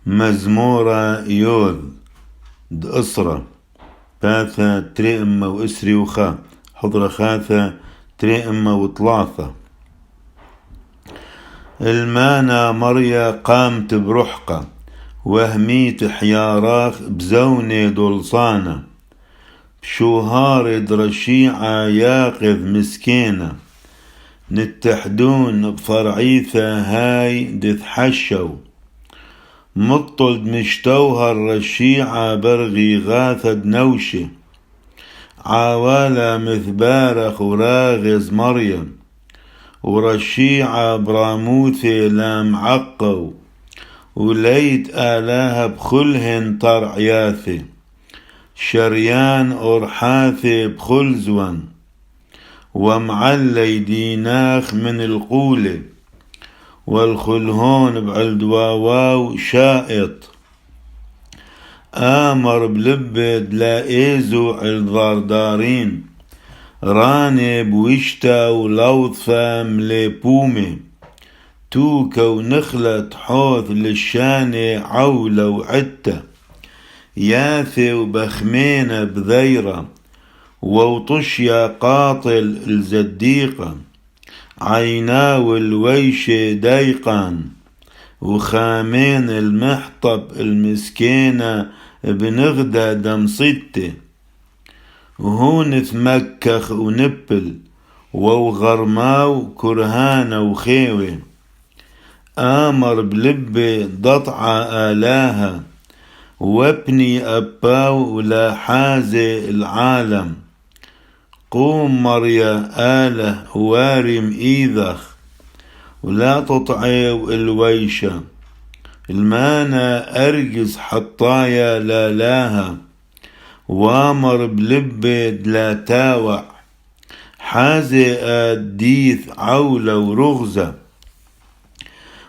مزمورة يوذ أسرة ثاثة تريئمة وإسري وخا حضرة خاثة تريئمة وطلاثة. المانا مريا قامت برحقة وهميت حياراخ بزوني دولصانة بشوهار درشيعة ياقظ مسكينة نتحدون بفرعيثة هاي دثحشو مطلد مشتوها الرشيعة برغي غاثة نوشة عاوالة مثبارخ وراغز مريم ورشيعة براموثي لام عقو وليت آلاها بخلهن طرعياثي شريان أرحاثي بخلزون ومعلي ديناخ من القولة والخلهون بعلدواواو شائط آمر بلبد لا إيزو عالضاردارين راني بوشتا ولوثفا مليبومي توكا ونخلة حوث للشاني عولة وعتة ياثي وبخمينة بذيرة ووطشيا قاطل الزديقة عيناو الويشة دايقان وخامين المحطب المسكينة بنغدى دمصيته وهون ثمكخ ونبل وغرماو كرهانة وخيوة آمر بلبي ضطعة آلاها وابني أباو ولا حازي العالم قوم مريا آله وارم إيذخ ولا تطعيو الويشة المانا أرجز حطايا لاها وامر بلبد لا تاوع حازي آديث عولة ورغزة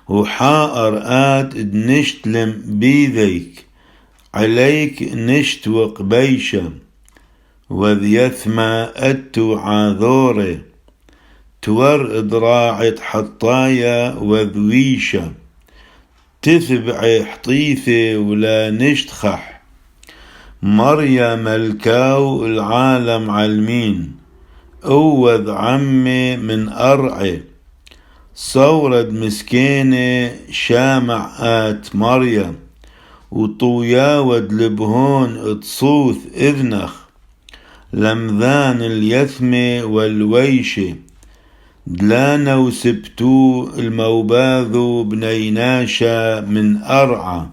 وحائر آت نشتلم بيذيك عليك نشتوق بيشة وذيثما أتو عاذوري تور إدراعت حطايا وذويشة تثبع حطيثي ولا نشتخح مريا ملكاو العالم علمين أوذ عمي من أرعي صورد مسكينة شامع آت مريم وطوياود لبهون تصوث إذنخ لمذان اليثمة والويشة دلانا وسبتو الموباذو بنيناشا من أرعى